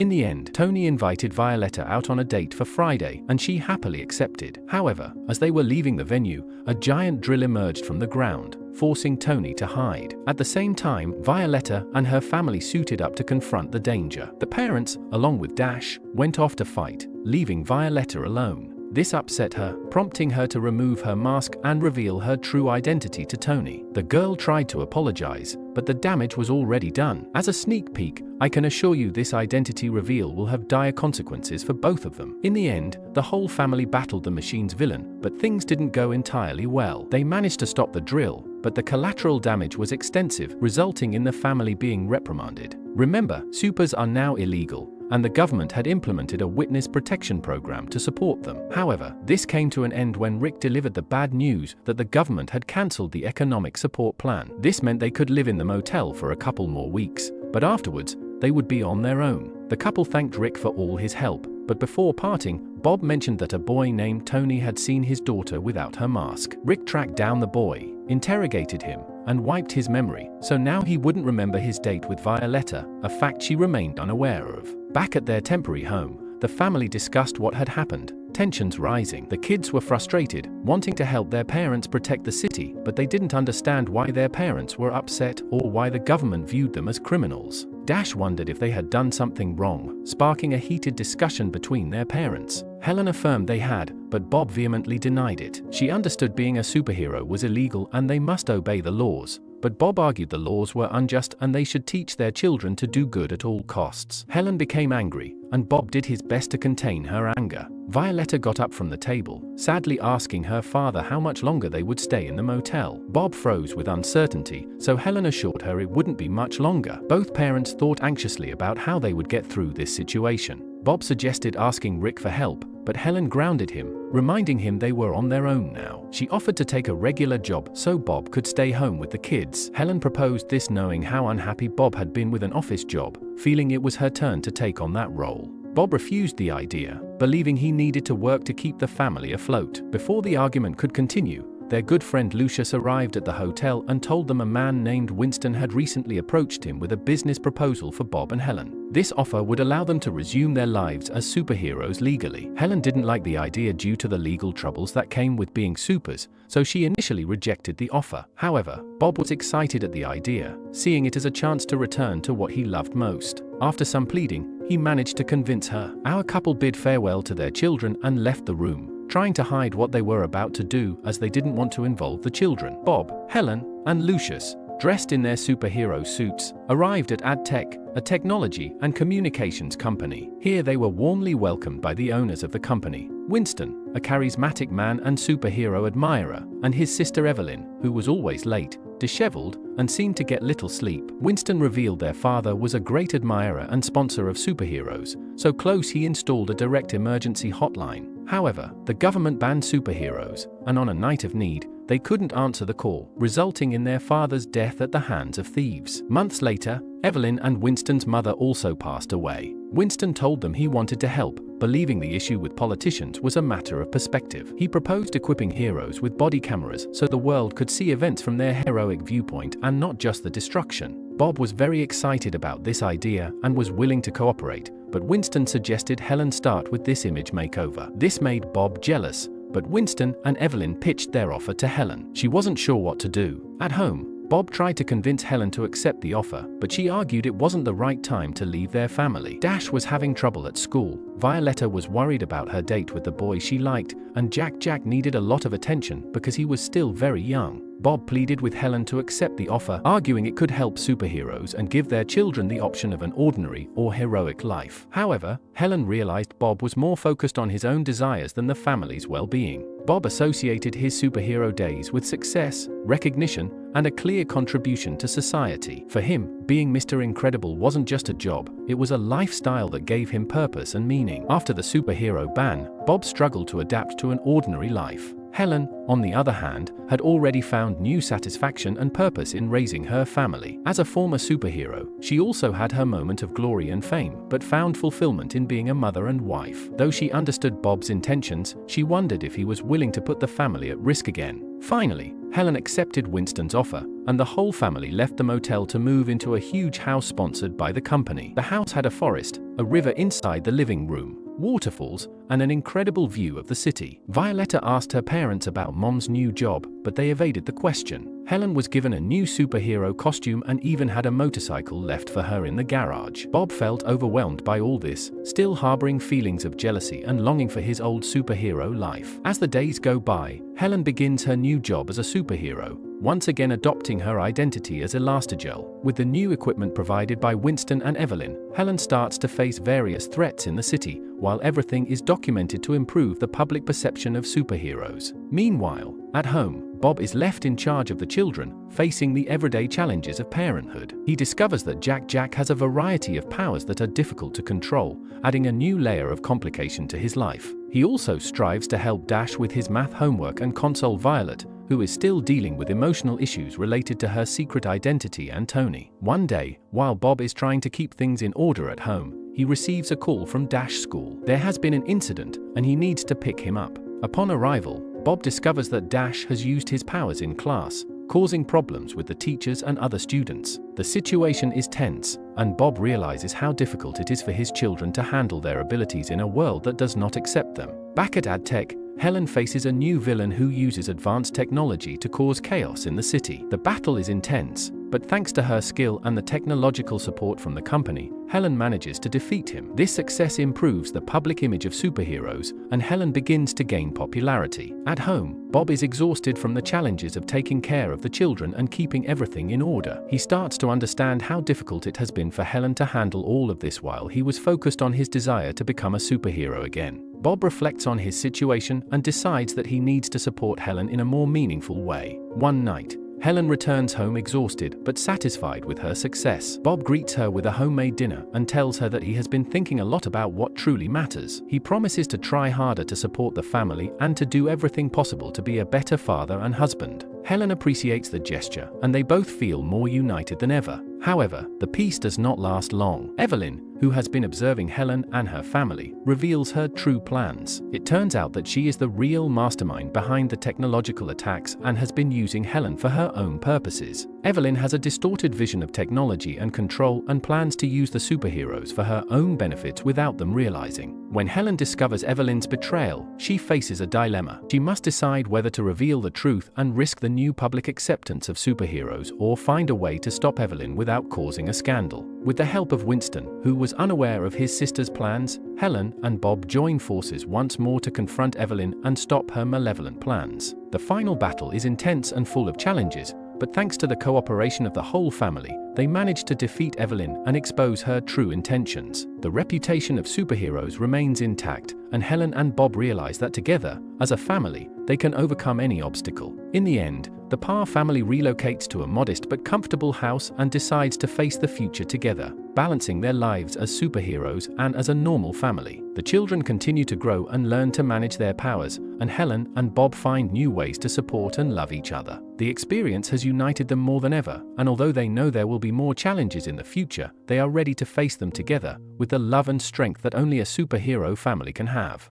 In the end, Tony invited Violetta out on a date for Friday, and she happily accepted. However, as they were leaving the venue, a giant drill emerged from the ground, forcing Tony to hide. At the same time, Violetta and her family suited up to confront the danger. The parents, along with Dash, went off to fight, leaving Violetta alone. This upset her, prompting her to remove her mask and reveal her true identity to Tony. The girl tried to apologize, but the damage was already done. As a sneak peek, I can assure you this identity reveal will have dire consequences for both of them. In the end, the whole family battled the machine's villain, but things didn't go entirely well. They managed to stop the drill, but the collateral damage was extensive, resulting in the family being reprimanded. Remember, supers are now illegal, and the government had implemented a witness protection program to support them. However, this came to an end when Rick delivered the bad news that the government had cancelled the economic support plan. This meant they could live in the motel for a couple more weeks, but afterwards, they would be on their own. The couple thanked Rick for all his help, but before parting, Bob mentioned that a boy named Tony had seen his daughter without her mask. Rick tracked down the boy, interrogated him, and wiped his memory, so now he wouldn't remember his date with Violetta, a fact she remained unaware of. Back at their temporary home, the family discussed what had happened, tensions rising. The kids were frustrated, wanting to help their parents protect the city, but they didn't understand why their parents were upset or why the government viewed them as criminals. Dash wondered if they had done something wrong, sparking a heated discussion between their parents. Helen affirmed they had, but Bob vehemently denied it. She understood being a superhero was illegal and they must obey the laws, but Bob argued the laws were unjust and they should teach their children to do good at all costs. Helen became angry, and Bob did his best to contain her anger. Violetta got up from the table, sadly asking her father how much longer they would stay in the motel. Bob froze with uncertainty, so Helen assured her it wouldn't be much longer. Both parents thought anxiously about how they would get through this situation. Bob suggested asking Rick for help, but Helen grounded him, reminding him they were on their own now. She offered to take a regular job so Bob could stay home with the kids. Helen proposed this knowing how unhappy Bob had been with an office job, feeling it was her turn to take on that role. Bob refused the idea, believing he needed to work to keep the family afloat. Before the argument could continue, their good friend Lucius arrived at the hotel and told them a man named Winston had recently approached him with a business proposal for Bob and Helen. This offer would allow them to resume their lives as superheroes legally. Helen didn't like the idea due to the legal troubles that came with being supers, so she initially rejected the offer. However, Bob was excited at the idea, seeing it as a chance to return to what he loved most. After some pleading, he managed to convince her. Our couple bid farewell to their children and left the room, trying to hide what they were about to do as they didn't want to involve the children. Bob, Helen, and Lucius, dressed in their superhero suits, arrived at Adtech, a technology and communications company. Here they were warmly welcomed by the owners of the company, Winston, a charismatic man and superhero admirer, and his sister Evelyn, who was always late, disheveled, and seemed to get little sleep. Winston revealed their father was a great admirer and sponsor of superheroes, so close he installed a direct emergency hotline. However, the government banned superheroes, and on a night of need, they couldn't answer the call, resulting in their father's death at the hands of thieves. Months later, Evelyn and Winston's mother also passed away. Winston told them he wanted to help, believing the issue with politicians was a matter of perspective. He proposed equipping heroes with body cameras so the world could see events from their heroic viewpoint and not just the destruction. Bob was very excited about this idea and was willing to cooperate, but Winston suggested Helen start with this image makeover. This made Bob jealous, but Winston and Evelyn pitched their offer to Helen. She wasn't sure what to do. At home, Bob tried to convince Helen to accept the offer, but she argued it wasn't the right time to leave their family. Dash was having trouble at school, Violetta was worried about her date with the boy she liked, and Jack needed a lot of attention because he was still very young. Bob pleaded with Helen to accept the offer, arguing it could help superheroes and give their children the option of an ordinary or heroic life. However, Helen realized Bob was more focused on his own desires than the family's well-being. Bob associated his superhero days with success, recognition, and a clear contribution to society. For him, being Mr. Incredible wasn't just a job, it was a lifestyle that gave him purpose and meaning. After the superhero ban, Bob struggled to adapt to an ordinary life. Helen, on the other hand, had already found new satisfaction and purpose in raising her family. As a former superhero, she also had her moment of glory and fame, but found fulfillment in being a mother and wife. Though she understood Bob's intentions, she wondered if he was willing to put the family at risk again. Finally, Helen accepted Winston's offer, and the whole family left the motel to move into a huge house sponsored by the company. The house had a forest, a river inside the living room, waterfalls, and an incredible view of the city. Violetta asked her parents about Mom's new job, but they evaded the question. Helen was given a new superhero costume and even had a motorcycle left for her in the garage. Bob felt overwhelmed by all this, still harboring feelings of jealousy and longing for his old superhero life. As the days go by, Helen begins her new job as a superhero, once again adopting her identity as Elastigirl. With the new equipment provided by Winston and Evelyn, Helen starts to face various threats in the city, while everything is documented to improve the public perception of superheroes. Meanwhile, at home, Bob is left in charge of the children, facing the everyday challenges of parenthood. He discovers that Jack has a variety of powers that are difficult to control, adding a new layer of complication to his life. He also strives to help Dash with his math homework and console Violet, who is still dealing with emotional issues related to her secret identity and Tony. One day, while Bob is trying to keep things in order at home, he receives a call from Dash school. There has been an incident, and he needs to pick him up. Upon arrival, Bob discovers that Dash has used his powers in class, causing problems with the teachers and other students. The situation is tense, and Bob realizes how difficult it is for his children to handle their abilities in a world that does not accept them. Back at Adtech, Helen faces a new villain who uses advanced technology to cause chaos in the city. The battle is intense, but thanks to her skill and the technological support from the company, Helen manages to defeat him. This success improves the public image of superheroes, and Helen begins to gain popularity. At home, Bob is exhausted from the challenges of taking care of the children and keeping everything in order. He starts to understand how difficult it has been for Helen to handle all of this while he was focused on his desire to become a superhero again. Bob reflects on his situation and decides that he needs to support Helen in a more meaningful way. One night, Helen returns home exhausted but satisfied with her success. Bob greets her with a homemade dinner and tells her that he has been thinking a lot about what truly matters. He promises to try harder to support the family and to do everything possible to be a better father and husband. Helen appreciates the gesture, and they both feel more united than ever. However, the peace does not last long. Evelyn, who has been observing Helen and her family, reveals her true plans. It turns out that she is the real mastermind behind the technological attacks and has been using Helen for her own purposes. Evelyn has a distorted vision of technology and control and plans to use the superheroes for her own benefit without them realizing. When Helen discovers Evelyn's betrayal, she faces a dilemma. She must decide whether to reveal the truth and risk the new public acceptance of superheroes or find a way to stop Evelyn without causing a scandal. With the help of Winston, who was unaware of his sister's plans, Helen and Bob join forces once more to confront Evelyn and stop her malevolent plans. The final battle is intense and full of challenges, but thanks to the cooperation of the whole family, they manage to defeat Evelyn and expose her true intentions. The reputation of superheroes remains intact, and Helen and Bob realize that together, as a family, they can overcome any obstacle. In the end, the Parr family relocates to a modest but comfortable house and decides to face the future together, balancing their lives as superheroes and as a normal family. The children continue to grow and learn to manage their powers, and Helen and Bob find new ways to support and love each other. The experience has united them more than ever, and although they know there will be more challenges in the future, they are ready to face them together with the love and strength that only a superhero family can have.